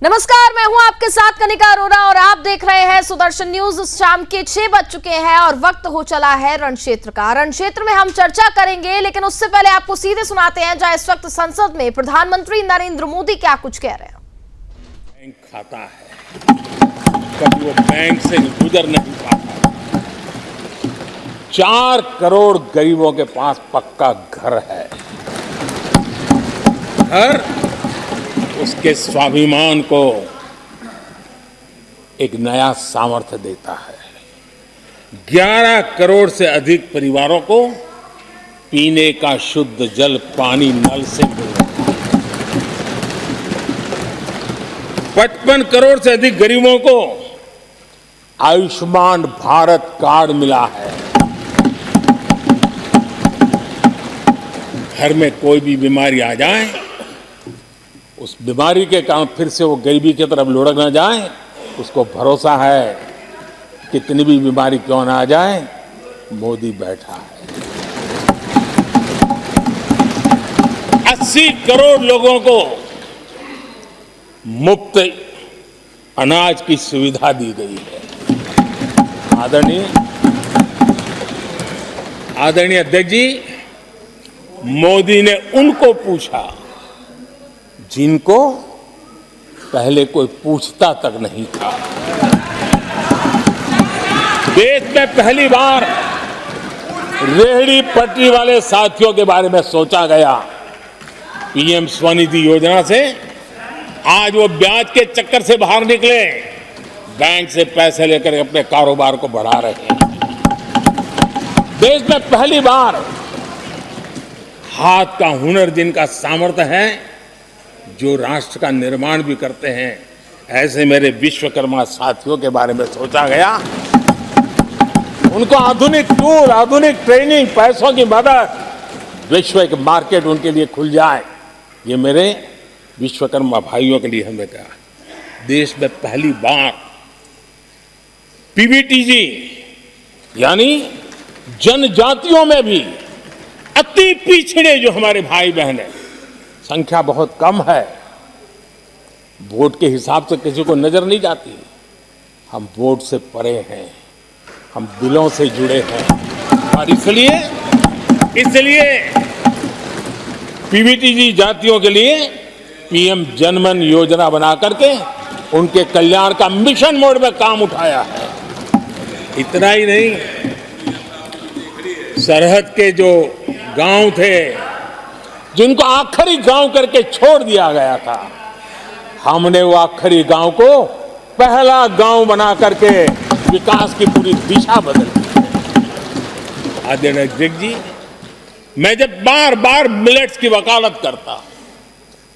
नमस्कार, मैं हूं आपके साथ कनिका अरोरा और आप देख रहे हैं सुदर्शन न्यूज। शाम के 6 बज चुके हैं और वक्त हो चला है रण क्षेत्र का। रण क्षेत्र में हम चर्चा करेंगे, लेकिन उससे पहले आपको सीधे सुनाते हैं जहां इस वक्त संसद में प्रधानमंत्री नरेंद्र मोदी क्या कुछ कह रहे हैं। बैंक खाता है, कभी वो बैंक से गुजर नहीं पाता। 4 करोड़ गरीबों के पास पक्का घर है। घर उसके स्वाभिमान को एक नया सामर्थ्य देता है। 11 करोड़ से अधिक परिवारों को पीने का शुद्ध जल पानी नल से मिल रहा है। 55 करोड़ से अधिक गरीबों को आयुष्मान भारत कार्ड मिला है। घर में कोई भी बीमारी आ जाए, उस बीमारी के कारण फिर से वो गरीबी की तरफ लुढ़क न जाए, उसको भरोसा है कितनी भी बीमारी क्यों ना आ जाए, मोदी बैठा है। 80 करोड़ लोगों को मुफ्त अनाज की सुविधा दी गई है। आदरणीय अध्यक्ष जी, मोदी ने उनको पूछा जिनको पहले कोई पूछता तक नहीं था। देश में पहली बार रेहड़ी पटरी वाले साथियों के बारे में सोचा गया। पीएम स्वनिधि योजना से आज वो ब्याज के चक्कर से बाहर निकले, बैंक से पैसे लेकर अपने कारोबार को बढ़ा रहे हैं। देश में पहली बार हाथ का हुनर जिनका सामर्थ्य है, जो राष्ट्र का निर्माण भी करते हैं, ऐसे मेरे विश्वकर्मा साथियों के बारे में सोचा गया। उनको आधुनिक टूल, आधुनिक ट्रेनिंग, पैसों की मदद, विश्व एक मार्केट उनके लिए खुल जाए। ये मेरे विश्वकर्मा भाइयों के लिए हमने कहा। देश में पहली बार पीवीटीजी यानी जनजातियों में भी अति पिछड़े जो हमारे भाई बहन हैं, संख्या बहुत कम है, वोट के हिसाब से किसी को नजर नहीं जाती। हम वोट से परे हैं, हम दिलों से जुड़े हैं और इसलिए पीवीटीजी जातियों के लिए पीएम जनमन योजना बना करके उनके कल्याण का मिशन मोड में काम उठाया है। इतना ही नहीं, सरहद के जो गांव थे जिनको आखिरी गांव करके छोड़ दिया गया था, हमने वो आखिरी गांव को पहला गांव बना करके विकास की पूरी दिशा बदल दी। आदरणीय अध्यक्ष जी, मैं जब बार बार मिलेट्स की वकालत करता हूं,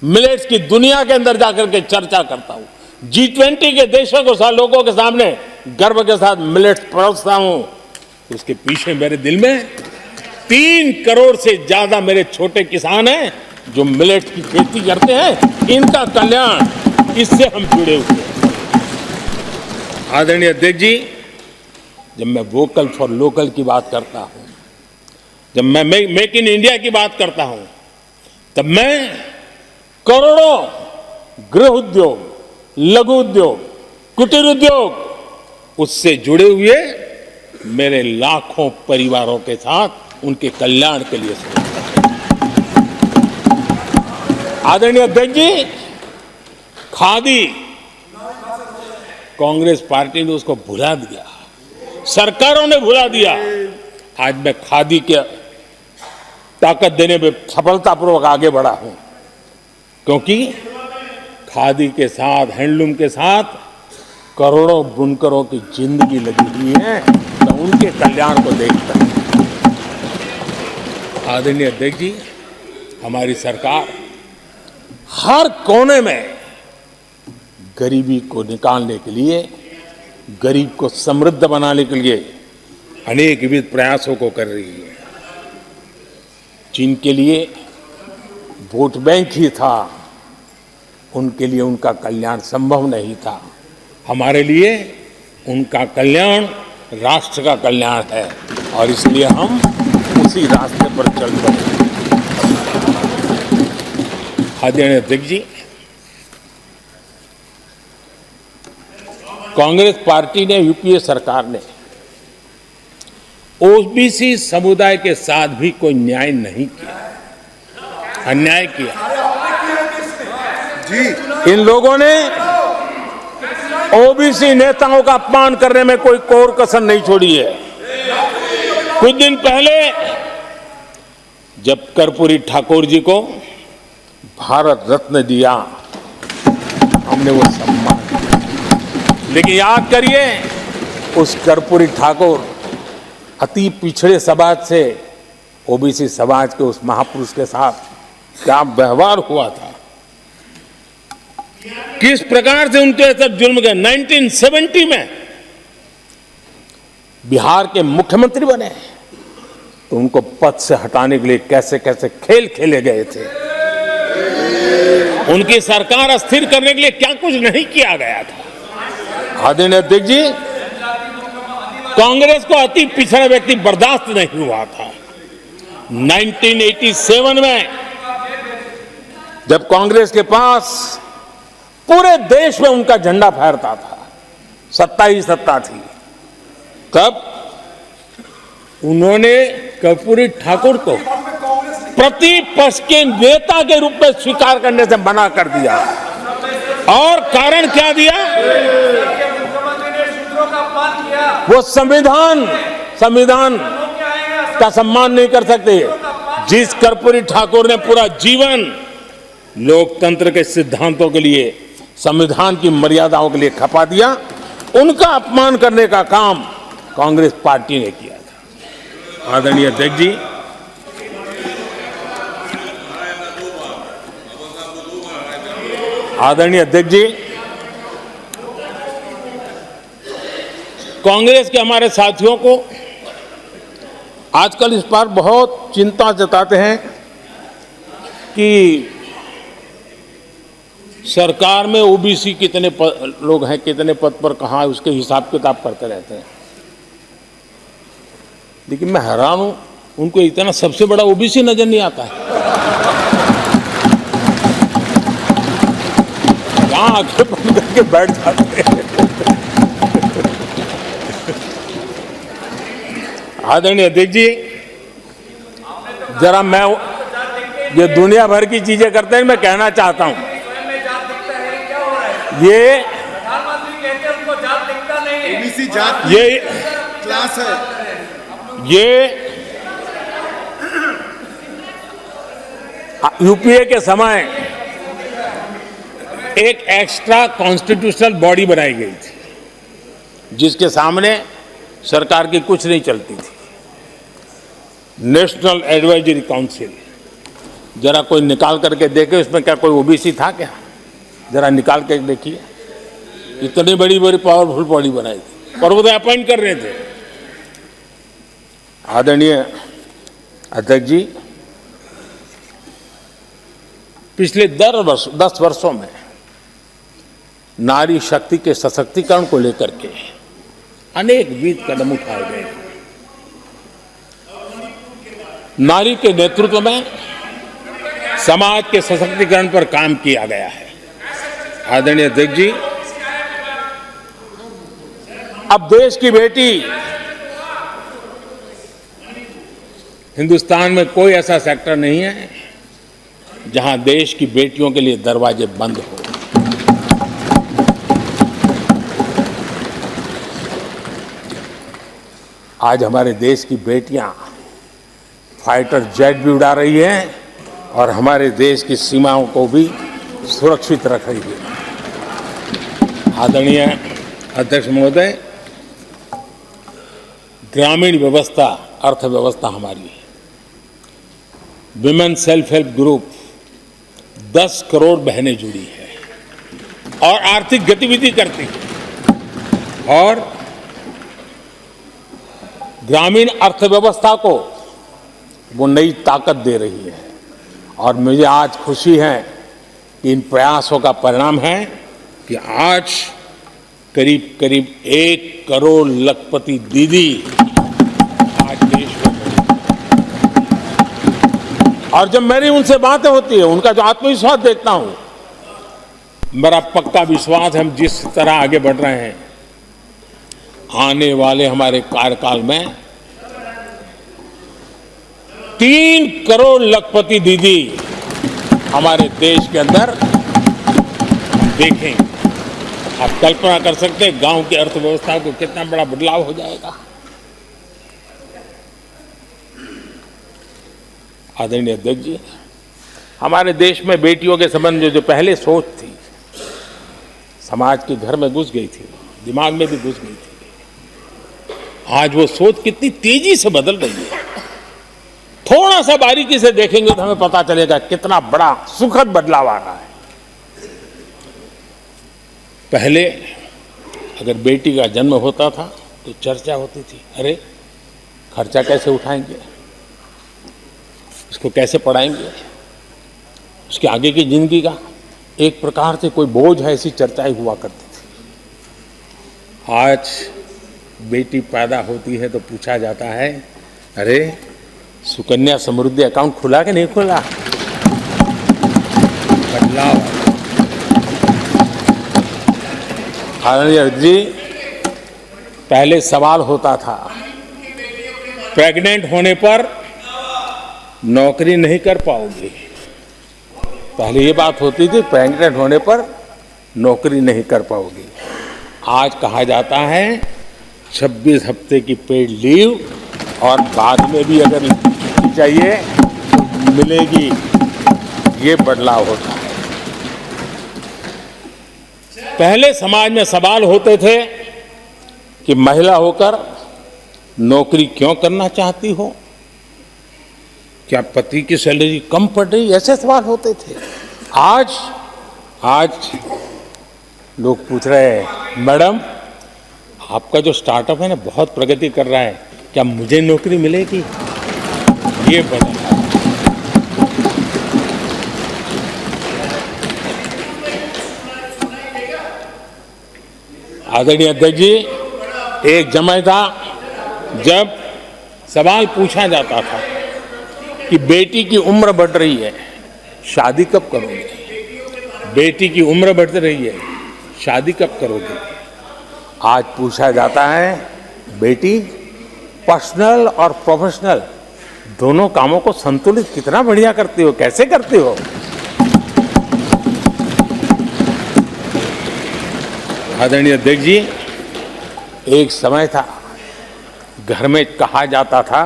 मिलेट्स की दुनिया के अंदर जाकर के चर्चा करता हूं, G20 के देशों को लोगों के सामने गर्व के साथ मिलेट्स परोसता हूं, उसके पीछे मेरे दिल में 3 करोड़ से ज्यादा मेरे छोटे किसान हैं जो मिलेट की खेती करते हैं। इनका कल्याण, इससे हम जुड़े हुए हैं। आदरणीय अध्यक्ष जी, जब मैं वोकल फॉर लोकल की बात करता हूं, जब मैं मेक इन इंडिया की बात करता हूं, तब मैं करोड़ों गृह उद्योग, लघु उद्योग, कुटीर उद्योग, उससे जुड़े हुए मेरे लाखों परिवारों के साथ उनके कल्याण के लिए सोचता हूं। आदरणीय अध्यक्ष जी, खादी, कांग्रेस पार्टी ने उसको भुला दिया, सरकारों ने भुला दिया। आज मैं खादी के ताकत देने में सफलतापूर्वक आगे बढ़ा हूं, क्योंकि खादी के साथ, हैंडलूम के साथ करोड़ों बुनकरों की जिंदगी लगी हुई है, तो उनके कल्याण को देखता हूं। आदरणीय अध्यक्ष जी, हमारी सरकार हर कोने में गरीबी को निकालने के लिए, गरीब को समृद्ध बनाने के लिए अनेक विविध प्रयासों को कर रही है। जिनके लिए वोट बैंक ही था, उनके लिए उनका कल्याण संभव नहीं था। हमारे लिए उनका कल्याण राष्ट्र का कल्याण है और इसलिए हम उसी रास्ते पर चल पड़े। आदरणीय अध्यक्ष जी, कांग्रेस पार्टी ने, यूपीए सरकार ने ओबीसी समुदाय के साथ भी कोई न्याय नहीं किया, अन्याय किया। इन लोगों ने ओबीसी नेताओं का अपमान करने में कोई कोर कसर नहीं छोड़ी है। कुछ दिन पहले जब कर्पूरी ठाकुर जी को भारत रत्न दिया, हमने वो सम्मान किया। लेकिन याद करिए, उस कर्पूरी ठाकुर अति पिछड़े समाज से ओबीसी समाज के उस महापुरुष के साथ क्या व्यवहार हुआ था, किस प्रकार से उनके साथ जुल्म किया। 1970 में बिहार के मुख्यमंत्री बने तो उनको पद से हटाने के लिए कैसे कैसे खेल खेले गए थे। उनकी सरकार अस्थिर करने के लिए क्या कुछ नहीं किया गया था। आदरणीय अध्यक्ष जी, कांग्रेस को अति पिछड़ा व्यक्ति बर्दाश्त नहीं हुआ था। 1987 में जब कांग्रेस के पास पूरे देश में उनका झंडा फहरता था, सत्ता ही सत्ता थी, तब उन्होंने कर्पूरी ठाकुर को प्रतिपक्ष के नेता के रूप में स्वीकार करने से मना कर दिया। और कारण क्या दिया? वो संविधान का सम्मान नहीं कर सकते। जिस कर्पूरी ठाकुर ने पूरा जीवन लोकतंत्र के सिद्धांतों के लिए, संविधान की मर्यादाओं के लिए खपा दिया, उनका अपमान करने का काम कांग्रेस पार्टी ने किया था। आदरणीय अध्यक्ष जी, कांग्रेस के हमारे साथियों को आजकल इस पर बहुत चिंता जताते हैं कि सरकार में ओबीसी कितने लोग हैं, कितने पद पर कहाँ है, उसके हिसाब किताब करते रहते हैं। लेकिन मैं हैरान हूं, उनको इतना सबसे बड़ा ओबीसी नजर नहीं आता है। कहाँ आंखें बंद करके बैठ जाते हैं। आदरणीय अध्यक्ष जी, जरा मैं ये दुनिया भर की चीजें करते हैं, मैं कहना चाहता हूं, ये ओबीसी जात ये क्लास है। ये यूपीए के समय एक एक्स्ट्रा कॉन्स्टिट्यूशनल बॉडी बनाई गई थी, जिसके सामने सरकार की कुछ नहीं चलती थी। नेशनल एडवाइजरी काउंसिल, जरा कोई निकाल करके देखे उसमें क्या कोई ओबीसी था क्या? जरा निकाल के देखिए। इतनी बड़ी बड़ी पावरफुल बॉडी बनाई थी और वो तो अपॉइंट कर रहे थे। आदरणीय अध्यक्ष जी, पिछले 10 वर्षों में नारी शक्ति के सशक्तिकरण को लेकर के अनेक विविध कदम उठाए गए। नारी के नेतृत्व में समाज के सशक्तिकरण पर काम किया गया है। आदरणीय अध्यक्ष जी, अब देश की बेटी, हिंदुस्तान में कोई ऐसा सेक्टर नहीं है जहां देश की बेटियों के लिए दरवाजे बंद हो। आज हमारे देश की बेटियां फाइटर जेट भी उड़ा रही हैं और हमारे देश की सीमाओं को भी सुरक्षित रख रही है। आदरणीय अध्यक्ष महोदय, ग्रामीण व्यवस्था, अर्थव्यवस्था हमारी है। Women self help group 10 crore बहनें जुड़ी है और आर्थिक गतिविधि करती है और ग्रामीण अर्थव्यवस्था को वो नई ताकत दे रही है। और मुझे आज खुशी है कि इन प्रयासों का परिणाम है कि आज करीब करीब 1 करोड़ लखपति दीदी आज देश में। और जब मेरी उनसे बातें होती है, उनका जो आत्मविश्वास देखता हूं, मेरा पक्का विश्वास है हम जिस तरह आगे बढ़ रहे हैं आने वाले हमारे कार्यकाल में 3 करोड़ लखपति दीदी हमारे देश के अंदर देखेंगे। आप कल्पना कर सकते हैं गांव की अर्थव्यवस्था को कितना बड़ा बदलाव हो जाएगा। आदरणीय अध्यक्ष जी, हमारे देश में बेटियों के संबंध में जो पहले सोच थी, समाज के घर में घुस गई थी, दिमाग में भी घुस गई थी, आज वो सोच कितनी तेजी से बदल रही है। थोड़ा सा बारीकी से देखेंगे तो हमें पता चलेगा कितना बड़ा सुखद बदलाव आ रहा है। पहले अगर बेटी का जन्म होता था तो चर्चा होती थी, अरे खर्चा कैसे उठाएंगे, उसको कैसे पढ़ाएंगे, उसके आगे की जिंदगी का एक प्रकार से कोई बोझ है, ऐसी चर्चाएं हुआ करती थी। आज बेटी पैदा होती है तो पूछा जाता है, अरे सुकन्या समृद्धि अकाउंट खुला कि नहीं खुला। बदलाव। आदरणीय जी, पहले सवाल होता था प्रेग्नेंट होने पर नौकरी नहीं कर पाओगे। पहले ये बात होती थी प्रेग्नेंट होने पर नौकरी नहीं कर पाओगे। आज कहा जाता है 26 हफ्ते की पेड लीव और बाद में भी अगर चाहिए तो मिलेगी। ये बदलाव होता है। पहले समाज में सवाल होते थे कि महिला होकर नौकरी क्यों करना चाहती हो, क्या पति की सैलरी कम पड़ रही, ऐसे सवाल होते थे। आज लोग पूछ रहे हैं, मैडम आपका जो स्टार्टअप है ना बहुत प्रगति कर रहा है, क्या मुझे नौकरी मिलेगी। ये बदलाव। आदरणीय अध्यक्ष जी, एक समय था जब सवाल पूछा जाता था कि बेटी की उम्र बढ़ रही है, शादी कब करोगे। बेटी की उम्र बढ़ रही है, शादी कब करोगे। आज पूछा जाता है, बेटी पर्सनल और प्रोफेशनल दोनों कामों को संतुलित कितना बढ़िया करते हो, कैसे करते हो। आदरणीय अध्यक्ष जी, एक समय था घर में कहा जाता था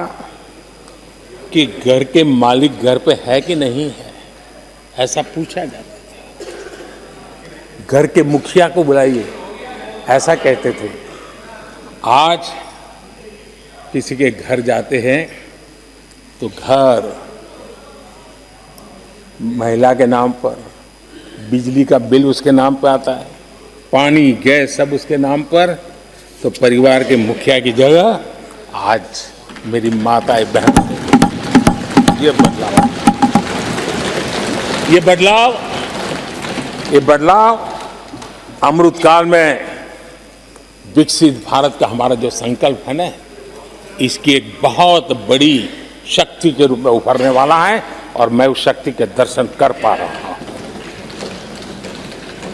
कि घर के मालिक घर पे है कि नहीं है, ऐसा पूछा जाता था। घर के मुखिया को बुलाइए, ऐसा कहते थे। आज किसी के घर जाते हैं तो घर महिला के नाम पर, बिजली का बिल उसके नाम पर आता है, पानी गैस सब उसके नाम पर। तो परिवार के मुखिया की जगह आज मेरी माताएं बहन है। ये बदलाव अमृतकाल में विकसित भारत का हमारा जो संकल्प है ना, इसकी एक बहुत बड़ी शक्ति के रूप में उभरने वाला है और मैं उस शक्ति के दर्शन कर पा रहा हूं।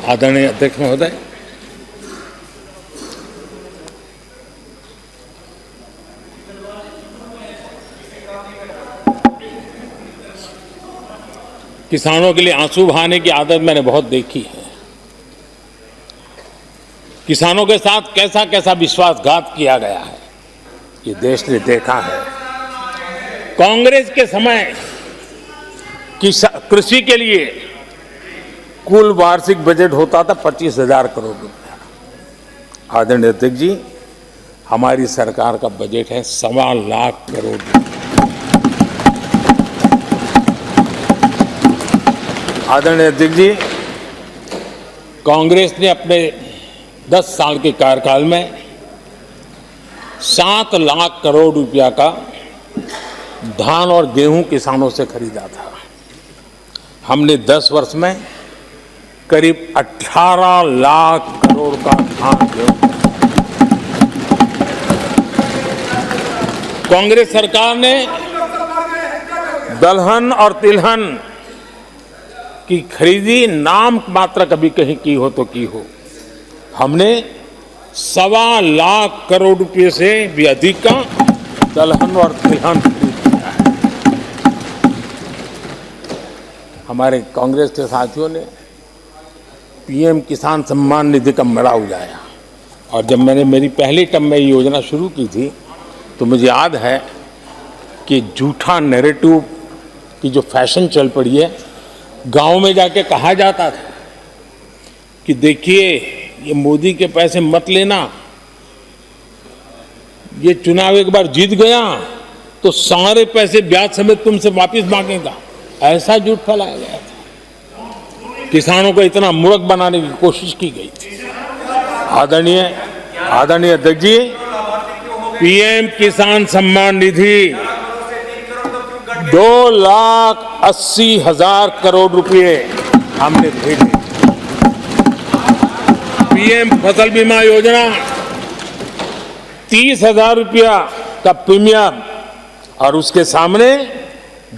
आदरणीय अध्यक्ष महोदय, किसानों के लिए आंसू बहाने की आदत मैंने बहुत देखी है। किसानों के साथ कैसा कैसा विश्वासघात किया गया है, ये देश ने देखा है। कांग्रेस के समय कृषि के लिए कुल वार्षिक बजट होता था 25,000 करोड़ रुपया। आदरणीय अध्यक्ष जी, हमारी सरकार का बजट है 1.25 लाख करोड़ रुपया। आदरणीय अध्यक्ष जी, कांग्रेस ने अपने 10 साल के कार्यकाल में 7 लाख करोड़ रुपया का धान और गेहूं किसानों से खरीदा था। हमने 10 वर्ष में करीब 18 लाख करोड़ का धान गेहूं। कांग्रेस सरकार ने दलहन और तिलहन की खरीदी नाम मात्र कभी कहीं की हो तो की हो। हमने 1.25 करोड़ रुपए से भी अधिक का दलहन और तिलहन खरीद किया है। हमारे कांग्रेस के साथियों ने पीएम किसान सम्मान निधि का मड़ा उड़ाया, और जब मैंने मेरी पहली टर्म में ये योजना शुरू की थी तो मुझे याद है कि झूठा नैरेटिव की जो फैशन चल पड़ी है, गांव में जाके कहा जाता था कि देखिए ये मोदी के पैसे मत लेना, ये चुनाव एक बार जीत गया तो सारे पैसे ब्याज समेत तुमसे वापस मांगेगा, ऐसा झूठ फैलाया गया था। किसानों को इतना मूर्ख बनाने की कोशिश की गई थी। आदरणीय अध्यक्ष जी, पीएम किसान सम्मान निधि 2,80,000 करोड़ रुपए हमने भेजे। पीएम फसल बीमा योजना 30,000 रुपया का प्रीमियम, और उसके सामने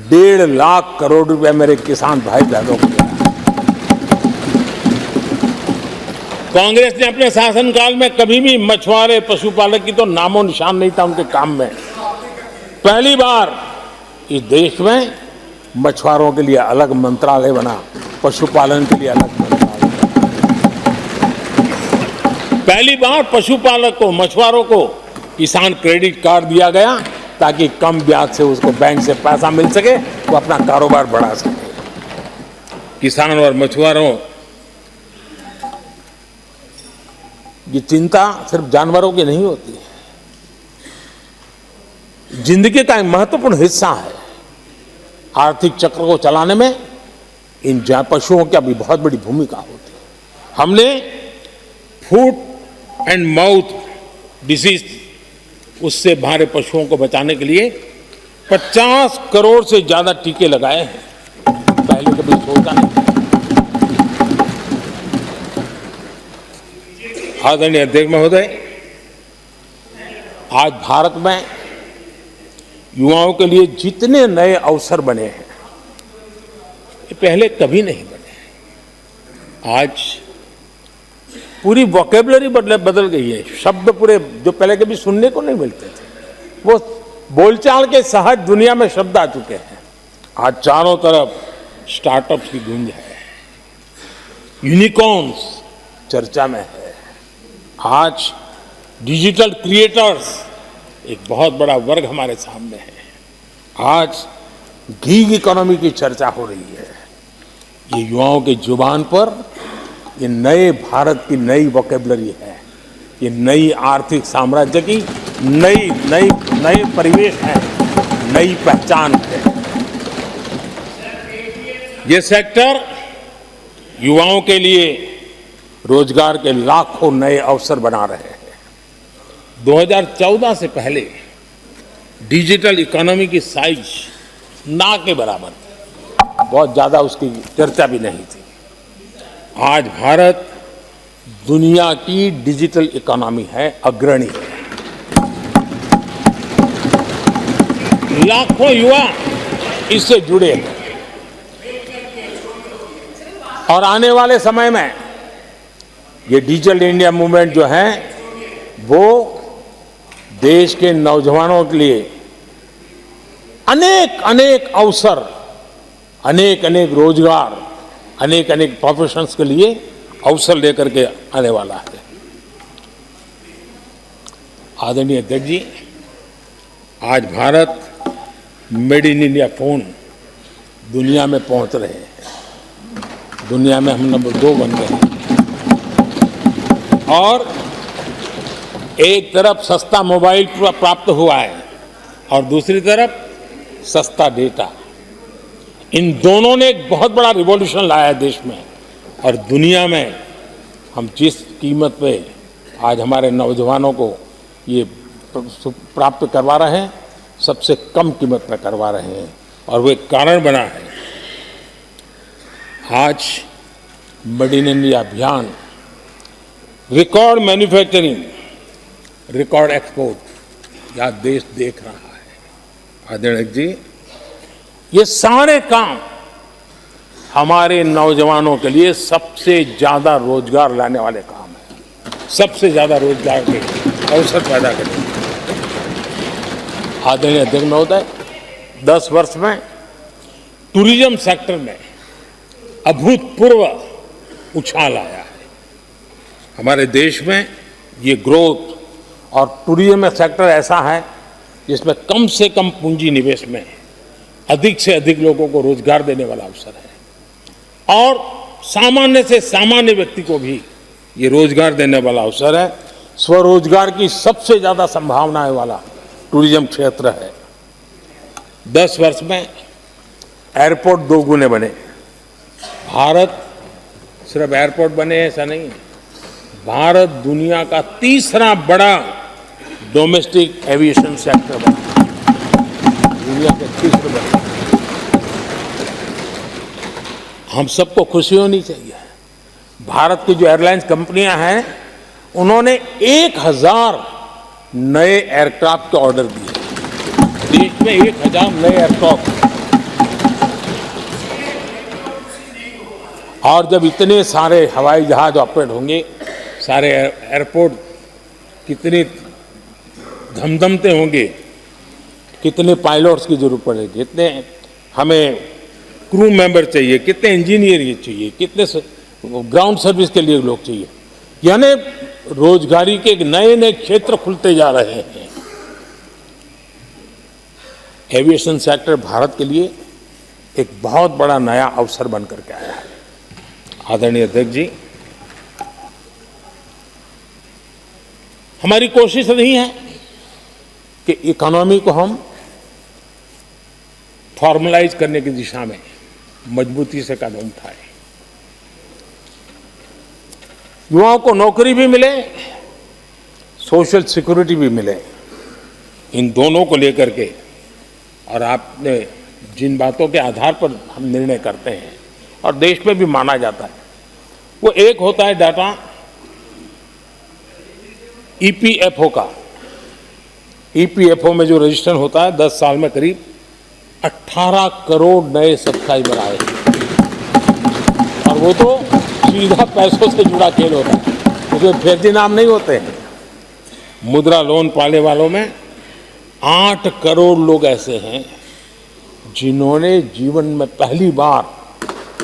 1.5 लाख करोड़ रुपए मेरे किसान भाई बहनों को दिया। कांग्रेस ने अपने शासनकाल में कभी भी मछुआरे पशुपालक की तो नामो निशान नहीं था उनके काम में। पहली बार इस देश में मछुआरों के लिए अलग मंत्रालय बना, पशुपालन के लिए अलग मंत्रालय। पहली बार पशुपालक को, मछुआरों को किसान क्रेडिट कार्ड दिया गया ताकि कम ब्याज से उसको बैंक से पैसा मिल सके, वो अपना कारोबार बढ़ा सके। किसान और मछुआरों की चिंता सिर्फ जानवरों की नहीं होती है, जिंदगी का एक महत्वपूर्ण हिस्सा है। आर्थिक चक्र को चलाने में इन पशुओं की भी बहुत बड़ी भूमिका होती है। हमने फूट एंड माउथ डिसीज, उससे हमारे पशुओं को बचाने के लिए 50 करोड़ से ज्यादा टीके लगाए हैं। पहले कभी सोचा नहीं। आदरणीय अध्यक्ष महोदय, आज भारत में युवाओं के लिए जितने नए अवसर बने हैं, ये पहले कभी नहीं बने। आज पूरी वोकेबलरी बदल गई है। शब्द पूरे जो पहले कभी सुनने को नहीं मिलते थे, वो बोलचाल के सहज दुनिया में शब्द आ चुके हैं। आज चारों तरफ स्टार्टअप्स की गूंज है, यूनिकॉर्न्स चर्चा में है। आज डिजिटल क्रिएटर्स एक बहुत बड़ा वर्ग हमारे सामने है। आज गीग इकोनॉमी की चर्चा हो रही है। ये युवाओं के जुबान पर ये नए भारत की नई वोकेबलरी है, ये नई आर्थिक साम्राज्य की नई परिवेश है, नई पहचान है। ये सेक्टर युवाओं के लिए रोजगार के लाखों नए अवसर बना रहे हैं। 2014 से पहले डिजिटल इकोनॉमी की साइज ना के बराबर थी, बहुत ज्यादा उसकी चर्चा भी नहीं थी। आज भारत दुनिया की डिजिटल इकोनॉमी है, अग्रणी है। लाखों युवा इससे जुड़े हैं, और आने वाले समय में ये डिजिटल इंडिया मूवमेंट जो है वो देश के नौजवानों के लिए अनेक अवसर, अनेक रोजगार, अनेक प्रोफेशंस के लिए अवसर लेकर के आने वाला है। आदरणीय अध्यक्ष जी, आज Bharat made in India phone दुनिया में पहुंच रहे हैं। दुनिया में हम नंबर 2 बन गए हैं, और एक तरफ सस्ता मोबाइल प्राप्त हुआ है और दूसरी तरफ सस्ता डेटा। इन दोनों ने एक बहुत बड़ा रिवॉल्यूशन लाया है देश में, और दुनिया में हम जिस कीमत पे आज हमारे नौजवानों को ये प्राप्त करवा रहे हैं, सबसे कम कीमत पर करवा रहे हैं, और वो एक कारण बना है। आज मेड इन इंडिया अभियान रिकॉर्ड मैन्युफैक्चरिंग, रिकॉर्ड एक्सपोर्ट, यह देश देख रहा है। आदरणीय जी, ये सारे काम हमारे नौजवानों के लिए सबसे ज्यादा रोजगार लाने वाले काम हैं। सबसे ज्यादा रोजगार के अवसर पैदा करेंगे। आदरणीय अध्यक्ष महोदय, 10 वर्ष में टूरिज्म सेक्टर में अभूतपूर्व उछाल आया है। हमारे देश में ये ग्रोथ और टूरिज्म सेक्टर ऐसा है जिसमें कम से कम पूंजी निवेश में अधिक से अधिक लोगों को रोजगार देने वाला अवसर है और सामान्य से सामान्य व्यक्ति को भी ये रोजगार देने वाला अवसर है। स्वरोजगार की सबसे ज्यादा संभावनाएं वाला टूरिज्म क्षेत्र है। 10 वर्ष में एयरपोर्ट 2 गुने बने। भारत सिर्फ एयरपोर्ट बने ऐसा नहीं है, भारत दुनिया का तीसरा बड़ा डोमेस्टिक एविएशन सेक्टर बना, दुनिया के तीसरे बड़े। हम सबको खुशी होनी चाहिए। भारत की जो एयरलाइंस कंपनियां हैं उन्होंने 1000 नए एयरक्राफ्ट के ऑर्डर दिए। देश में 1000 नए एयरक्राफ्ट, और जब इतने सारे हवाई जहाज ऑपरेट होंगे, सारे एयरपोर्ट कितने धमधमते होंगे, कितने पायलट्स की जरूरत पड़ेगी, कितने हमें क्रू मेंबर चाहिए, कितने इंजीनियर ये चाहिए, कितने ग्राउंड सर्विस के लिए लोग चाहिए। यानी रोजगारी के नए नए क्षेत्र खुलते जा रहे हैं। एविएशन सेक्टर भारत के लिए एक बहुत बड़ा नया अवसर बनकर के आया है। आदरणीय अध्यक्ष जी, हमारी कोशिश नहीं है कि इकोनॉमी को हम फॉर्मलाइज करने की दिशा में मजबूती से कदम उठाएं। युवाओं को नौकरी भी मिले, सोशल सिक्योरिटी भी मिले। इन दोनों को लेकर के और आपने जिन बातों के आधार पर हम निर्णय करते हैं और देश में भी माना जाता है, वो एक होता है डाटा ईपीएफओ का। ईपीएफओ में जो रजिस्ट्रेशन होता है 10 साल में करीब 18 करोड़ नए सब्सक्राइबर आए और वो तो सीधा पैसों से जुड़ा खेल होता है, उसमें फर्जी नाम नहीं होते हैं। मुद्रा लोन पाने वालों में 8 करोड़ लोग ऐसे हैं जिन्होंने जीवन में पहली बार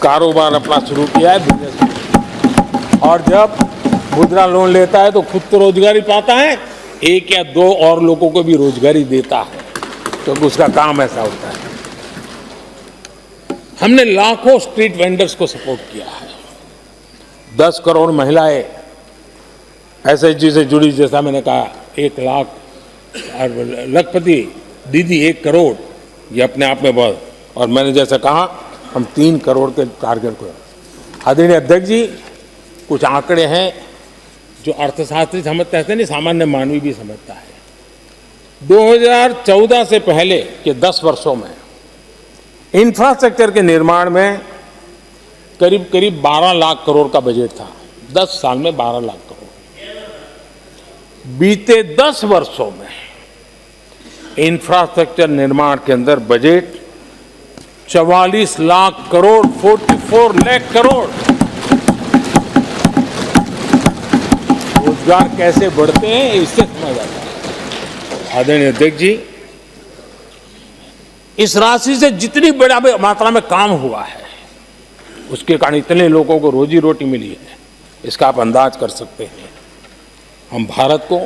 कारोबार अपना शुरू किया है, बिजनेस। और जब मुद्रा लोन लेता है तो खुद तो रोजगारी पाता है, 1 या 2 और लोगों को भी रोजगारी देता है, क्योंकि उसका काम ऐसा होता है। हमने लाखों स्ट्रीट वेंडर्स को सपोर्ट किया है। 10 करोड़ महिलाएं एसएचजी से जुड़ी, जैसा मैंने कहा 1 लाख, लखपति दीदी 1 करोड़, ये अपने आप में बहुत। और मैंने जैसा कहा हम 3 करोड़ के टारगेट को। आदरणीय अध्यक्ष जी, कुछ आंकड़े हैं जो अर्थशास्त्री समझते हैं, नहीं सामान्य मानवी भी समझता है। 2014 से पहले के 10 वर्षों में इंफ्रास्ट्रक्चर के निर्माण में करीब करीब 12 लाख करोड़ का बजट था। 10 साल में 12 लाख करोड़। बीते 10 वर्षों में इंफ्रास्ट्रक्चर निर्माण के अंदर बजट 44 लाख करोड़, 44 लाख करोड़। रोजगार कैसे बढ़ते हैं इससे समझ आता है। आदरणीय अध्यक्ष जी, इस राशि से जितनी बड़ा मात्रा में काम हुआ है, उसके कारण इतने लोगों को रोजी रोटी मिली है, इसका आप अंदाज कर सकते हैं। हम भारत को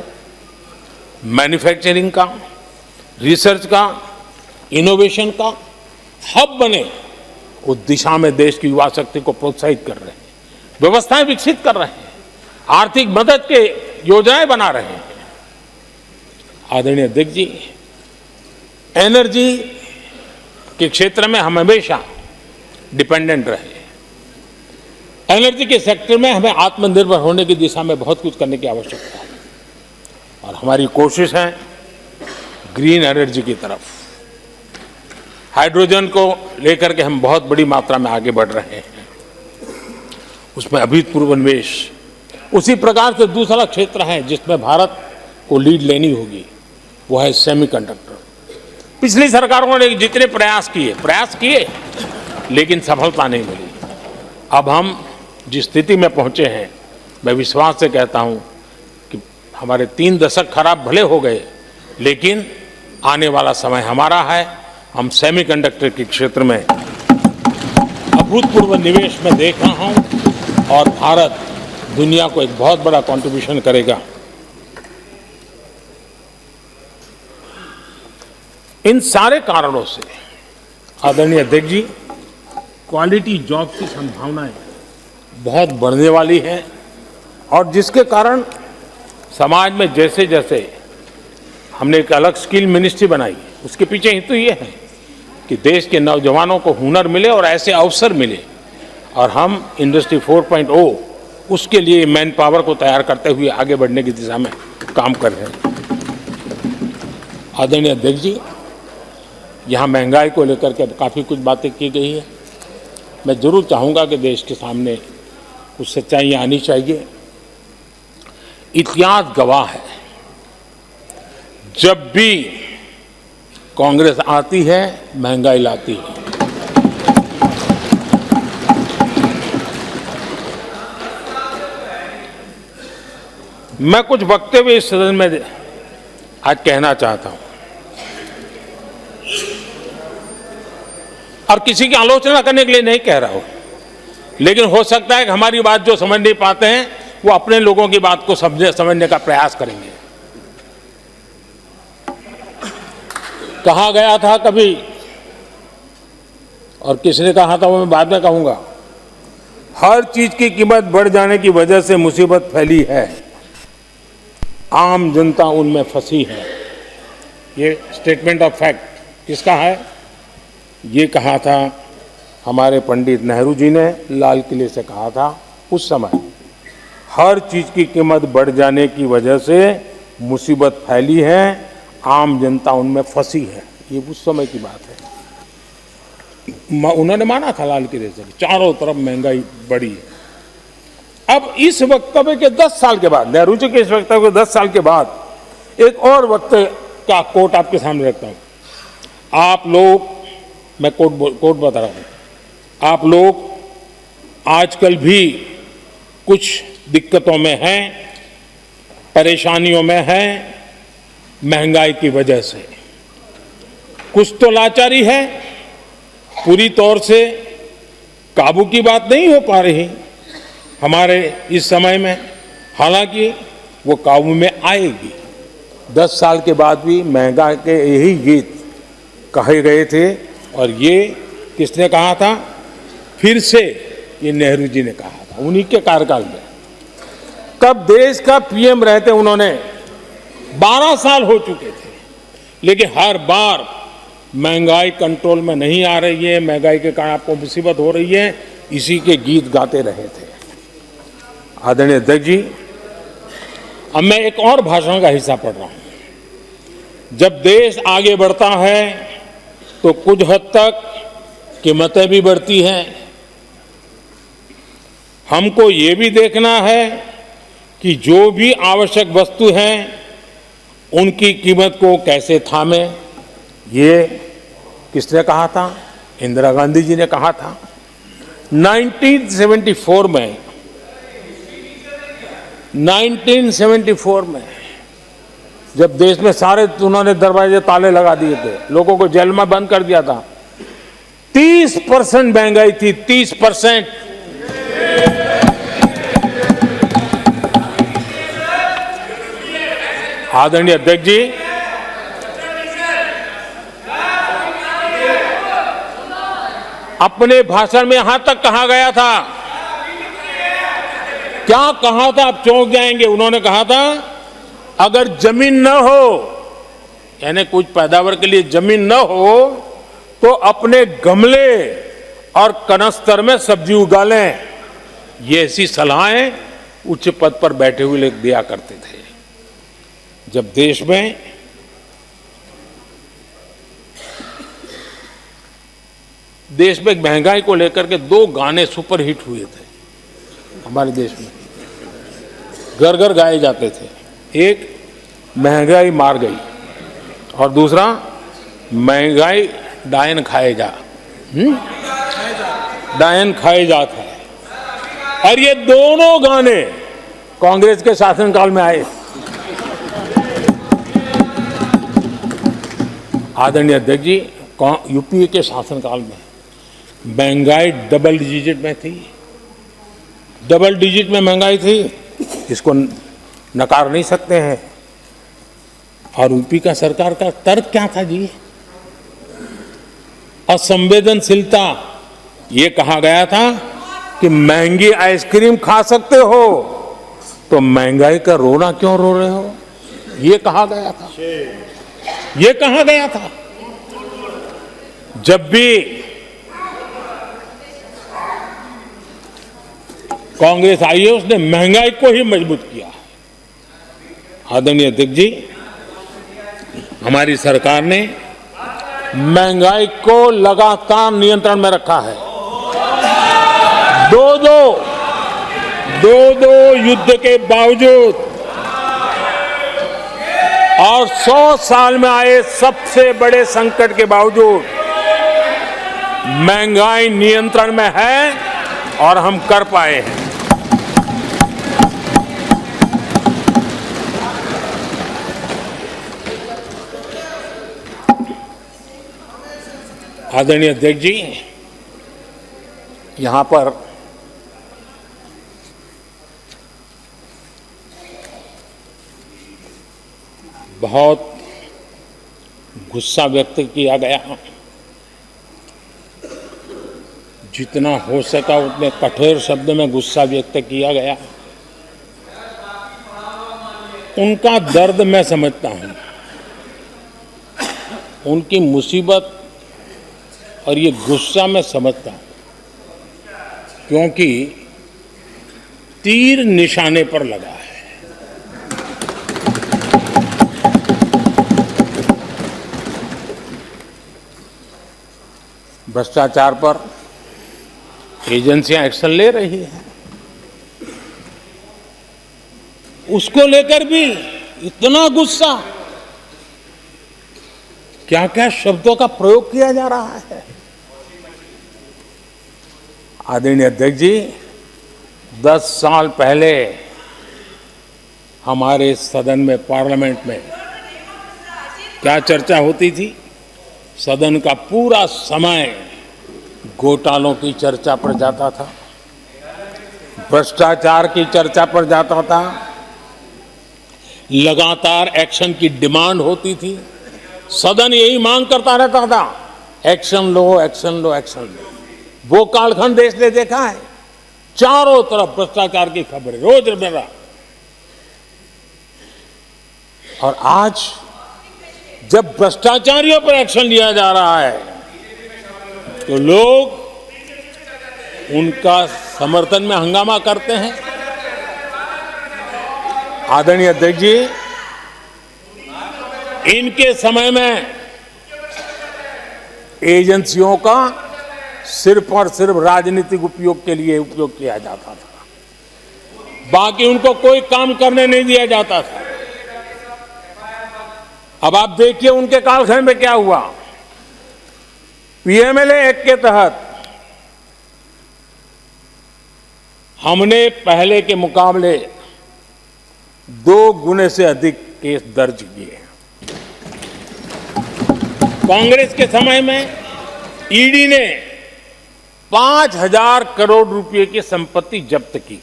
मैन्युफैक्चरिंग का, रिसर्च का, इनोवेशन का हब बने, उस दिशा में देश की युवा शक्ति को प्रोत्साहित कर रहे हैं, व्यवस्थाएं विकसित कर रहे हैं, आर्थिक मदद के योजनाएं बना रहे हैं। आदरणीय अध्यक्ष जी, एनर्जी के क्षेत्र में हम हमेशा डिपेंडेंट रहे। एनर्जी के सेक्टर में हमें आत्मनिर्भर होने की दिशा में बहुत कुछ करने की आवश्यकता है और हमारी कोशिश है ग्रीन एनर्जी की तरफ। हाइड्रोजन को लेकर के हम बहुत बड़ी मात्रा में आगे बढ़ रहे हैं, उसमें अभूतपूर्व निवेश। उसी प्रकार से दूसरा क्षेत्र है जिसमें भारत को लीड लेनी होगी, वो है सेमीकंडक्टर। पिछली सरकारों ने जितने प्रयास किए लेकिन सफलता नहीं मिली। अब हम जिस स्थिति में पहुंचे हैं, मैं विश्वास से कहता हूं हमारे 3 दशक खराब भले हो गए, लेकिन आने वाला समय हमारा है। हम सेमीकंडक्टर के क्षेत्र में अभूतपूर्व निवेश में देख रहा हूं और भारत दुनिया को एक बहुत बड़ा कंट्रीब्यूशन करेगा। इन सारे कारणों से आदरणीय अध्यक्ष जी, क्वालिटी जॉब की संभावनाएं बहुत बढ़ने वाली है और जिसके कारण समाज में जैसे जैसे हमने एक अलग स्किल मिनिस्ट्री बनाई, उसके पीछे ही तो ये है कि देश के नौजवानों को हुनर मिले और ऐसे अवसर मिले, और हम इंडस्ट्री 4.0 उसके लिए मैन पावर को तैयार करते हुए आगे बढ़ने की दिशा में काम कर रहे हैं। आदरणीय अध्यक्ष जी, यहाँ महंगाई को लेकर के काफ़ी कुछ बातें की गई है। मैं जरूर चाहूँगा कि देश के सामने कुछ सच्चाइयाँ आनी चाहिए। इतिहास गवाह है, जब भी कांग्रेस आती है महंगाई लाती है। मैं कुछ वक्तव्य इस सदन में आज कहना चाहता हूं और किसी की आलोचना करने के लिए नहीं कह रहा हूं, लेकिन हो सकता है कि हमारी बात जो समझ नहीं पाते हैं वो अपने लोगों की बात को समझने का प्रयास करेंगे। कहा गया था कभी, और किसने कहा था वो मैं बाद में कहूंगा, हर चीज की कीमत बढ़ जाने की वजह से मुसीबत फैली है, आम जनता उनमें फंसी है। ये स्टेटमेंट ऑफ फैक्ट किसका है? ये कहा था हमारे पंडित नेहरू जी ने, लाल किले से कहा था उस समय। हर चीज की कीमत बढ़ जाने की वजह से मुसीबत फैली है, आम जनता उनमें फंसी है। ये उस समय की बात है। उन्होंने माना था लाल किले से, चारों तरफ महंगाई बढ़ी है। अब इस वक्तव्य के 10 साल के बाद, नेहरू जी के इस वक्तव्य के 10 साल के बाद एक और वक्तव्य का कोट आपके सामने रखता हूं। आप लोग, मैं कोट बता रहा हूं, आप लोग आजकल भी कुछ दिक्कतों में हैं, परेशानियों में हैं महंगाई की वजह से। कुछ तो लाचारी है, पूरी तौर से काबू की बात नहीं हो पा रही हमारे इस समय में, हालांकि वो काबू में आएगी। 10 साल के बाद भी महंगाई के यही गीत कहे गए थे, और ये किसने कहा था? फिर से ये नेहरू जी ने कहा था उन्हीं के कार्यकाल में। कब देश का पीएम रहते उन्होंने 12 साल हो चुके थे, लेकिन हर बार महंगाई कंट्रोल में नहीं आ रही है, महंगाई के कारण आपको मुसीबत हो रही है, इसी के गीत गाते रहे थे। आदरणीय अध्यक्ष जी, अब मैं एक और भाषण का हिस्सा पढ़ रहा हूं। जब देश आगे बढ़ता है तो कुछ हद तक कीमतें भी बढ़ती हैं। हमको ये भी देखना है कि जो भी आवश्यक वस्तु हैं उनकी कीमत को कैसे थामें। ये किसने कहा था? इंदिरा गांधी जी ने कहा था। 1974 में जब देश में सारे उन्होंने दरवाजे ताले लगा दिए थे, लोगों को जेल में बंद कर दिया था, 30% महंगाई थी, 30%। आदरणीय अध्यक्ष जी, अपने भाषण में यहां तक कहा गया था, क्या कहा था? आप चौंक जाएंगे। उन्होंने कहा था अगर जमीन न हो, यानी कुछ पैदावार के लिए जमीन न हो, तो अपने गमले और कनस्तर में सब्जी उगा लें। ये ऐसी सलाहें उच्च पद पर बैठे हुए लोग दिया करते थे। जब देश में महंगाई को लेकर के 2 गाने सुपर हिट हुए थे हमारे देश में, घर घर गाए जाते थे। एक महंगाई मार गई और दूसरा महंगाई डायन खाए जा, डायन खाए जात है। और ये दोनों गाने कांग्रेस के शासनकाल में आए। आदरणीय अध्यक्ष जी, यूपीए के शासनकाल में महंगाई डबल डिजिट में थी, डबल डिजिट में महंगाई थी, इसको नकार नहीं सकते हैं। और यूपी का सरकार का तर्क क्या था जी? असंवेदनशीलता। ये कहा गया था कि महंगी आइसक्रीम खा सकते हो तो महंगाई का रोना क्यों रो रहे हो, ये कहा गया था, ये कहा गया था। जब भी कांग्रेस आई है उसने महंगाई को ही मजबूत किया। आदरणीय अध्यक्ष जी, हमारी सरकार ने महंगाई को लगातार नियंत्रण में रखा है। दो युद्ध के बावजूद और 100 साल में आए सबसे बड़े संकट के बावजूद महंगाई नियंत्रण में है और हम कर पाए हैं। आदरणीय अध्यक्ष जी, यहां पर बहुत गुस्सा व्यक्त किया गया। जितना हो सका उतने कठोर शब्द में गुस्सा व्यक्त किया गया। उनका दर्द मैं समझता हूं, उनकी मुसीबत और ये गुस्सा मैं समझता हूं, क्योंकि तीर निशाने पर लगा है। भ्रष्टाचार पर एजेंसियां एक्शन ले रही हैं, उसको लेकर भी इतना गुस्सा, क्या क्या शब्दों का प्रयोग किया जा रहा है। आदरणीय अध्यक्ष जी, 10 साल पहले हमारे सदन में, पार्लियामेंट में क्या चर्चा होती थी? सदन का पूरा समय घोटालों की चर्चा पर जाता था, भ्रष्टाचार की चर्चा पर जाता था, लगातार एक्शन की डिमांड होती थी। सदन यही मांग करता रहता था, एक्शन लो, एक्शन लो, एक्शन लो। वो कालखंड देश ने देखा है, चारों तरफ भ्रष्टाचार की खबरें रोजमर्रा। और आज जब भ्रष्टाचारियों पर एक्शन लिया जा रहा है तो लोग उनका समर्थन में हंगामा करते हैं। आदरणीय अध्यक्ष जी, इनके समय में एजेंसियों का सिर्फ और सिर्फ राजनीतिक उपयोग के लिए उपयोग किया जाता था, बाकी उनको कोई काम करने नहीं दिया जाता था। अब आप देखिए उनके कालखंड में क्या हुआ। पीएमएलए एक्ट के तहत हमने पहले के मुकाबले 2 गुने से अधिक केस दर्ज किए। कांग्रेस के समय में ईडी ने 5,000 करोड़ रुपए की संपत्ति जब्त की।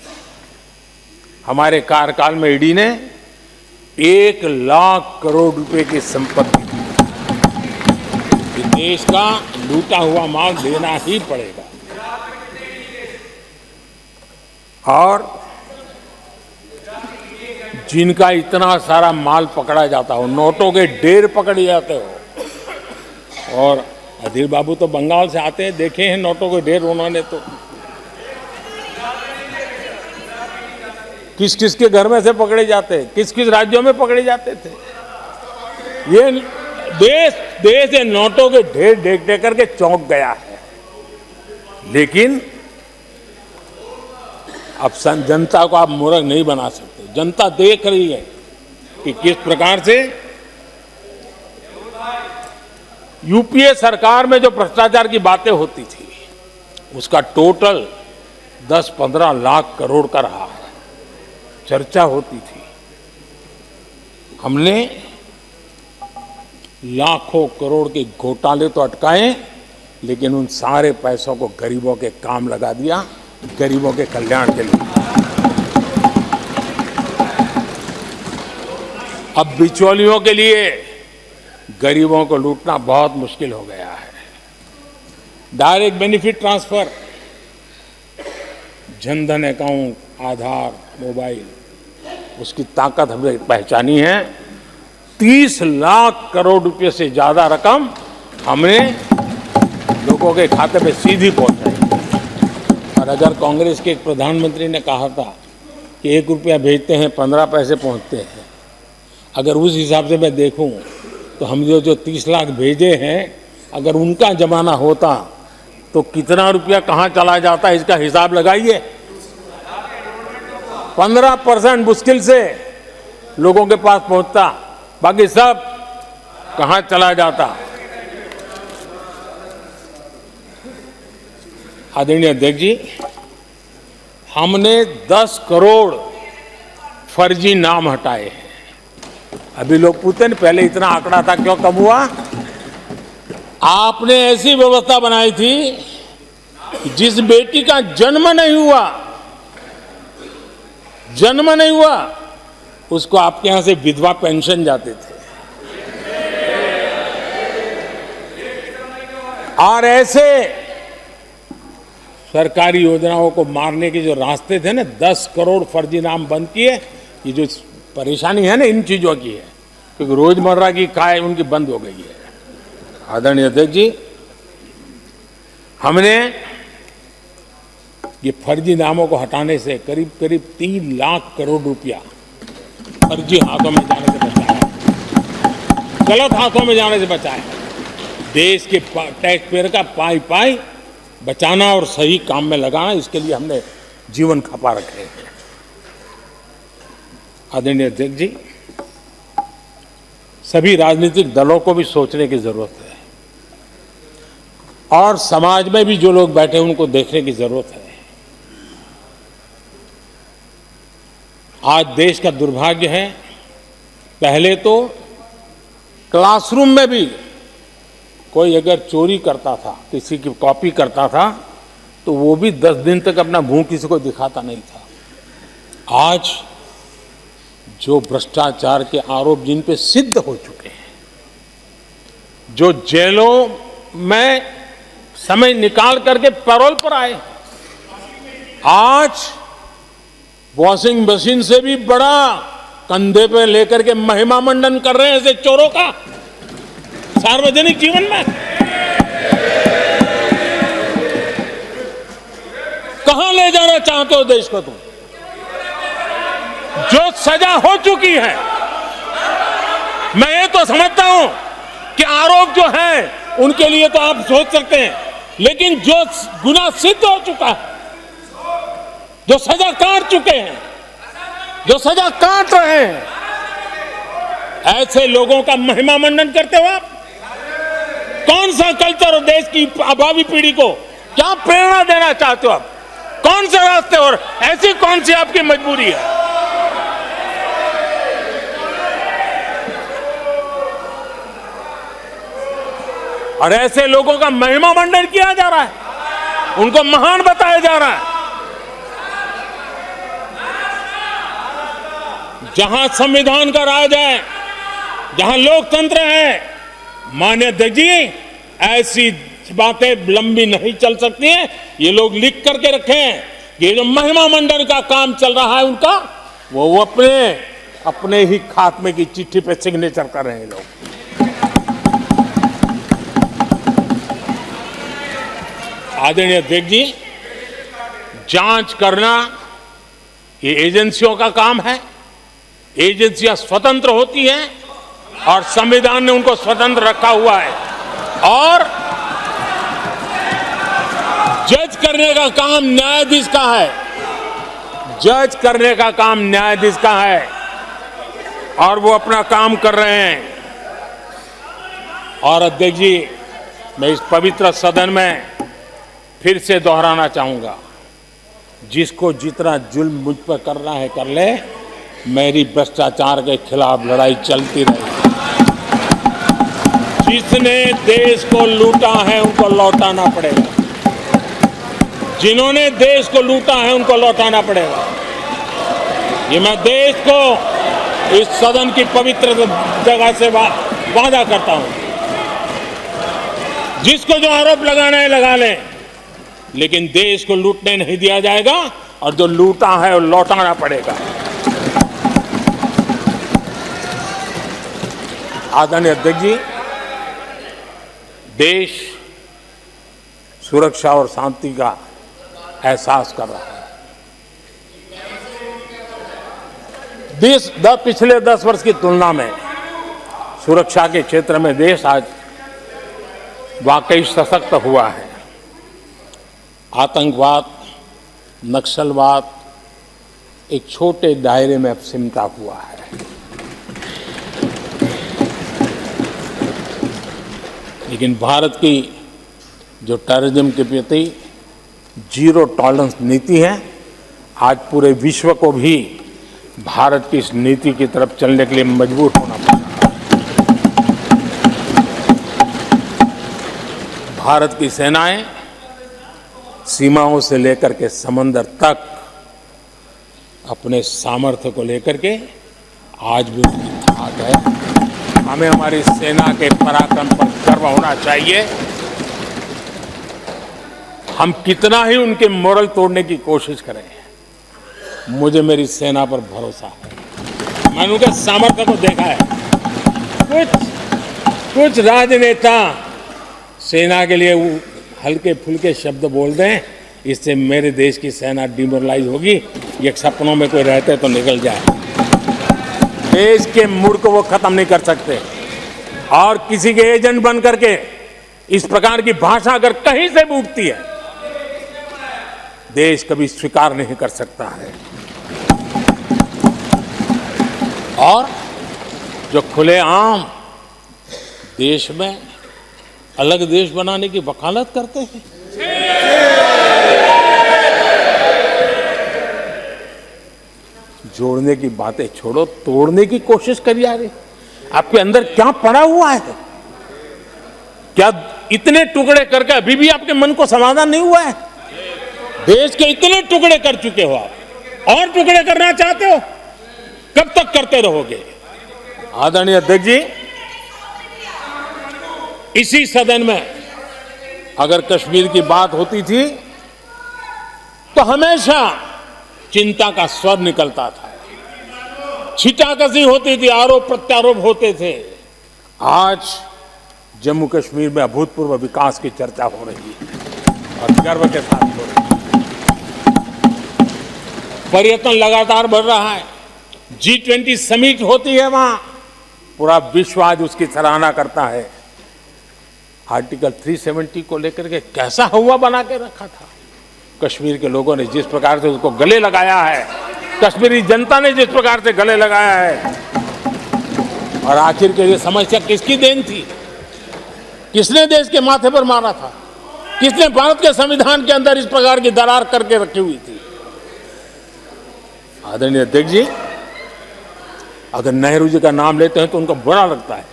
हमारे कार्यकाल में ईडी ने 1 लाख करोड़ रुपए की संपत्ति, देश का लूटा हुआ माल देना ही पड़ेगा। और जिनका इतना सारा माल पकड़ा जाता हो, नोटों के ढेर पकड़े जाते हो। और अधीर बाबू तो बंगाल से आते हैं, देखे हैं नोटों के ढेर उन्होंने। तो किस किस के घर में से पकड़े जाते, किस किस राज्यों में पकड़े जाते थे। ये देश ये नोटों के ढेर देख देख करके चौंक गया है। लेकिन अब जनता को आप मूर्ख नहीं बना सकते। जनता देख रही है कि किस प्रकार से यूपीए सरकार में जो भ्रष्टाचार की बातें होती थी उसका टोटल 10-15 लाख करोड़ का रहा है, चर्चा होती थी। हमने लाखों करोड़ के घोटाले तो अटकाए, लेकिन उन सारे पैसों को गरीबों के काम लगा दिया, गरीबों के कल्याण के लिए। अब बिचौलियों के लिए गरीबों को लूटना बहुत मुश्किल हो गया है। Direct benefit transfer, Jan Dhan account, Aadhaar, mobile, उसकी ताकत हमने पहचानी है। 30 लाख करोड़ रुपए से ज्यादा रकम हमने लोगों के खाते में सीधी पहुंचाई। और अगर कांग्रेस के एक प्रधानमंत्री ने कहा था कि 1 रुपया भेजते हैं 15 पैसे पहुंचते हैं, अगर उस हिसाब से मैं देखूं तो हम जो 30 लाख भेजे हैं, अगर उनका जमाना होता तो कितना रुपया कहां चला जाता, इसका हिसाब लगाइए। 15% मुश्किल से लोगों के पास पहुंचता, बाकी सब कहां चला जाता। आदरणीय अध्यक्ष जी, हमने 10 करोड़ फर्जी नाम हटाए हैं। अभी लोग पूछते हैं पहले इतना आंकड़ा था, क्यों कम हुआ? आपने ऐसी व्यवस्था बनाई थी कि जिस बेटी का जन्म नहीं हुआ उसको आपके यहां से विधवा पेंशन जाते थे। और ऐसे सरकारी योजनाओं को मारने के जो रास्ते थे ना, 10 करोड़ फर्जी नाम बंद किए। ये जो परेशानी है ना इन चीजों की है, क्योंकि रोजमर्रा की काय उनकी बंद हो गई है। आदरणीय अध्यक्ष जी, हमने ये फर्जी नामों को हटाने से करीब 3 लाख करोड़ रुपया फर्जी हाथों में जाने से बचाया, गलत हाथों में जाने से बचाया। देश के टैक्स पेयर का पाई बचाना और सही काम में लगाना, इसके लिए हमने जीवन खपा रखे हैं। आदरणीय अध्यक्ष जी, सभी राजनीतिक दलों को भी सोचने की जरूरत है और समाज में भी जो लोग बैठे हैं उनको देखने की जरूरत है। आज देश का दुर्भाग्य है, पहले तो क्लासरूम में भी कोई अगर चोरी करता था, किसी की कॉपी करता था, तो वो भी 10 दिन तक अपना मुंह किसी को दिखाता नहीं था। आज जो भ्रष्टाचार के आरोप जिन पे सिद्ध हो चुके हैं, जो जेलों में समय निकाल करके पैरोल पर आए, आज वॉशिंग मशीन से भी बड़ा कंधे पे लेकर के महिमा मंडन कर रहे हैं ऐसे चोरों का सार्वजनिक जीवन में। कहां ले जाना चाहते हो देश को तुम? जो सजा हो चुकी है, मैं ये तो समझता हूं कि आरोप जो है उनके लिए तो आप सोच सकते हैं, लेकिन जो गुनाह सिद्ध हो चुका है, जो सजा काट चुके हैं, जो सजा काट रहे हैं, ऐसे लोगों का महिमा मंडन करते हो आप? कौन सा कल्चर देश की भावी पीढ़ी को क्या प्रेरणा देना चाहते हो आप? कौन से रास्ते और ऐसी कौन सी आपकी मजबूरी है? और ऐसे लोगों का महिमा मंडन किया जा रहा है, उनको महान बताया जा रहा है। जहां संविधान का राज है, जहां लोकतंत्र है, माननीय अध्यक्ष जी, ऐसी बातें लंबी नहीं चल सकती हैं। ये लोग लिख करके रखें, ये जो महिमा मंडन का काम चल रहा है उनका, वो अपने ही खात्मे की चिट्ठी पे सिग्नेचर कर रहे हैं लोग। आदरणीय अध्यक्ष जी, जांच करना ये एजेंसियों का काम है। एजेंसियां स्वतंत्र होती हैं और संविधान ने उनको स्वतंत्र रखा हुआ है, और जज करने का काम न्यायाधीश का है। जज करने का काम न्यायाधीश का है और वो अपना काम कर रहे हैं। और अध्यक्ष जी, मैं इस पवित्र सदन में फिर से दोहराना चाहूंगा, जिसको जितना जुल्म मुझ पर करना है कर ले, मेरी भ्रष्टाचार के खिलाफ लड़ाई चलती रहेगी। जिसने देश को लूटा है उनको लौटाना पड़ेगा। जिन्होंने देश को लूटा है उनको लौटाना पड़ेगा। ये मैं देश को इस सदन की पवित्र जगह से वादा करता हूं। जिसको जो आरोप लगाना है लगा लें, लेकिन देश को लूटने नहीं दिया जाएगा और जो लूटा है वो लौटाना पड़ेगा। आदरणीय अध्यक्ष जी, देश सुरक्षा और शांति का एहसास कर रहा है। पिछले 10 वर्ष की तुलना में सुरक्षा के क्षेत्र में देश आज वाकई सशक्त हुआ है। आतंकवाद, नक्सलवाद एक छोटे दायरे में अब सिमटा हुआ है। लेकिन भारत की जो टेररिज्म के प्रति जीरो टॉलरेंस नीति है, आज पूरे विश्व को भी भारत की इस नीति की तरफ चलने के लिए मजबूर होना पड़ा। भारत की सेनाएं सीमाओं से लेकर के समंदर तक अपने सामर्थ्य को लेकर के आज भी थाक है। हमें हमारी सेना के पराक्रम पर गर्व होना चाहिए। हम कितना ही उनके मोरल तोड़ने की कोशिश करें, मुझे मेरी सेना पर भरोसा है। मैंने उनके सामर्थ्य को देखा है। कुछ राजनेता सेना के लिए हल्के फुल्के शब्द बोल दें, इससे मेरे देश की सेना डिमोरलाइज होगी। ये सपनों में कोई रहते तो निकल जाए। देश के मूड को वो खत्म नहीं कर सकते। और किसी के एजेंट बन करके इस प्रकार की भाषा अगर कहीं से भी उठती है, देश कभी स्वीकार नहीं कर सकता है। और जो खुलेआम देश में अलग देश बनाने की वकालत करते हैं, जोड़ने की बातें छोड़ो, तोड़ने की कोशिश करी जा रही। आपके अंदर क्या पड़ा हुआ है? क्या इतने टुकड़े करके अभी भी आपके मन को समाधान नहीं हुआ है? देश के इतने टुकड़े कर चुके हो आप, और टुकड़े करना चाहते हो? कब तक करते रहोगे? आदरणीय अध्यक्ष जी, इसी सदन में अगर कश्मीर की बात होती थी तो हमेशा चिंता का स्वर निकलता था, छिटाकशी होती थी, आरोप प्रत्यारोप होते थे। आज जम्मू कश्मीर में अभूतपूर्व विकास की चर्चा हो रही है और गर्व के साथ हो रही है। पर्यटन लगातार बढ़ रहा है। G20 समिट होती है वहां, पूरा विश्व आज उसकी सराहना करता है। आर्टिकल 370 को लेकर के कैसा हुआ बना के रखा था। कश्मीर के लोगों ने जिस प्रकार से उसको गले लगाया है, कश्मीरी जनता ने जिस प्रकार से गले लगाया है, और आखिर के ये समस्या किसकी देन थी? किसने देश के माथे पर मारा था? किसने भारत के संविधान के अंदर इस प्रकार की दरार करके रखी हुई थी? आदरणीय अध्यक्ष जी, अगर नेहरू जी का नाम लेते हैं तो उनको बुरा लगता है,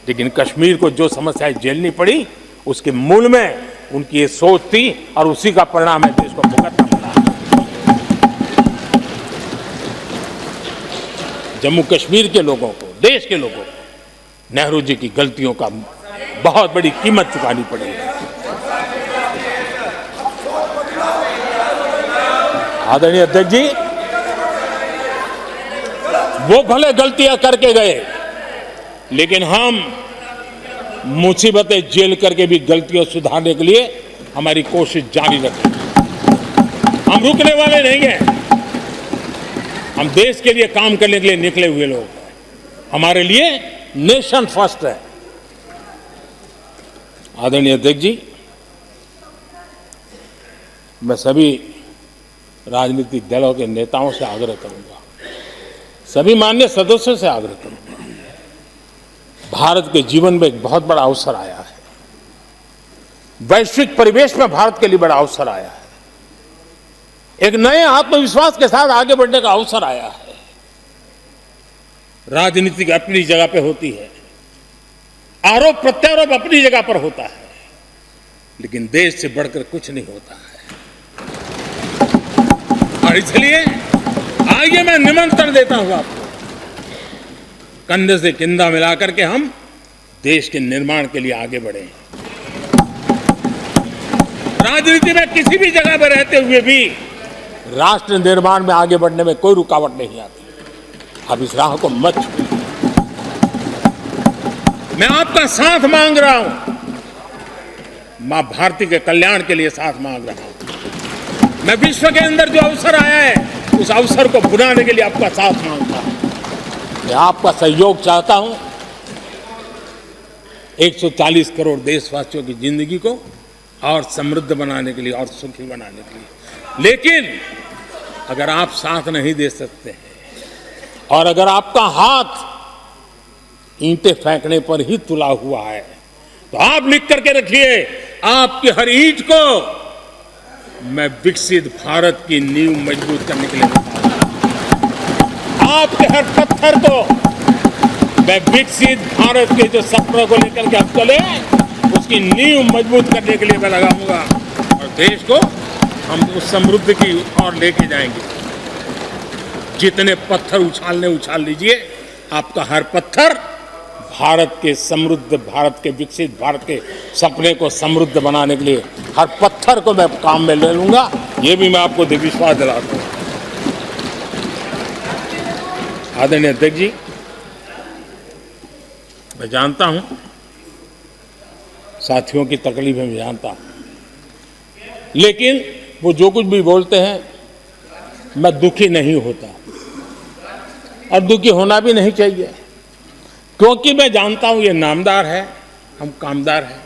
लेकिन कश्मीर को जो समस्याएं झेलनी पड़ी उसके मूल में उनकी ये सोच थी और उसी का परिणाम है देश को भुगतना पड़ा। जम्मू कश्मीर के लोगों को, देश के लोगों को नेहरू जी की गलतियों का बहुत बड़ी कीमत चुकानी पड़ी। आदरणीय अध्यक्ष जी, वो भले गलतियां करके गए, लेकिन हम मुसीबतें झेल करके भी गलतियों सुधारने के लिए हमारी कोशिश जारी रखें। हम रुकने वाले नहीं हैं। हम देश के लिए काम करने के लिए निकले हुए लोग हैं। हमारे लिए नेशन फर्स्ट है। आदरणीय अध्यक्ष जी, मैं सभी राजनीतिक दलों के नेताओं से आग्रह करूंगा, सभी माननीय सदस्यों से आग्रह करूंगा, भारत के जीवन में एक बहुत बड़ा अवसर आया है। वैश्विक परिवेश में भारत के लिए बड़ा अवसर आया है। एक नए आत्मविश्वास के साथ आगे बढ़ने का अवसर आया है। राजनीति अपनी जगह पे होती है, आरोप प्रत्यारोप अपनी जगह पर होता है, लेकिन देश से बढ़कर कुछ नहीं होता है। और इसलिए आइए मैं निमंत्रण देता हूं आपको, कंधे से कंधा मिलाकर के हम देश के निर्माण के लिए आगे बढ़े। राजनीति में किसी भी जगह पर रहते हुए भी राष्ट्र निर्माण में आगे बढ़ने में कोई रुकावट नहीं आती। अब इस राह को मत छोड़िए। मैं आपका साथ मांग रहा हूं, मां भारती के कल्याण के लिए साथ मांग रहा हूं। मैं विश्व के अंदर जो अवसर आया है उस अवसर को बुलाने के लिए आपका साथ मांगता हूं। मैं आपका सहयोग चाहता हूं 140 करोड़ देशवासियों की जिंदगी को और समृद्ध बनाने के लिए और सुखी बनाने के लिए। लेकिन अगर आप साथ नहीं दे सकते हैं और अगर आपका हाथ ईंटें फेंकने पर ही तुला हुआ है, तो आप लिख करके रखिए, आपकी हर ईंट को मैं विकसित भारत की नींव मजबूत करने के लिए बताऊंगा। आपके हर पत्थर को मैं विकसित भारत के जो सपनों को लेकर के आप चले उसकी नींव मजबूत करने के लिए मैं लगाऊंगा और देश को हम उस समृद्धि की ओर लेके जाएंगे। जितने पत्थर उछाल लीजिए, आपका हर पत्थर भारत के समृद्ध, भारत के विकसित भारत के सपने को समृद्ध बनाने के लिए हर पत्थर को मैं काम में ले लूंगा। ये भी मैं आपको विश्वास दिलाता हूं। आदरणीय अध्यक्ष जी, मैं जानता हूं साथियों की तकलीफें मैं जानता हूं, लेकिन वो जो कुछ भी बोलते हैं मैं दुखी नहीं होता और दुखी होना भी नहीं चाहिए, क्योंकि मैं जानता हूं ये नामदार है, हम कामदार हैं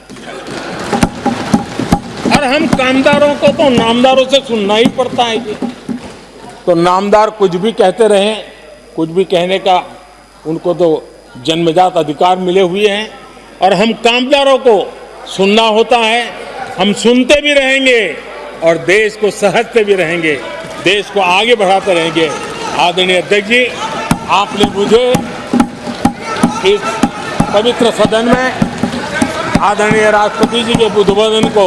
और हम कामदारों को तो नामदारों से सुनना ही पड़ता है। जी तो नामदार कुछ भी कहते रहे, कुछ भी कहने का उनको तो जन्मजात अधिकार मिले हुए हैं और हम कामदारों को सुनना होता है। हम सुनते भी रहेंगे और देश को सहजते भी रहेंगे, देश को आगे बढ़ाते रहेंगे। आदरणीय अध्यक्ष जी, आपने मुझे इस पवित्र सदन में आदरणीय राष्ट्रपति जी के उद्बोधन को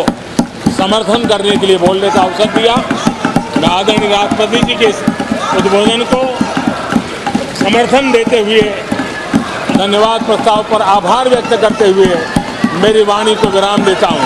समर्थन करने के लिए बोलने का अवसर दिया। मैं आदरणीय राष्ट्रपति जी के उद्बोधन को समर्थन देते हुए धन्यवाद प्रस्ताव पर आभार व्यक्त करते हुए मेरी वाणी को विराम देता हूं।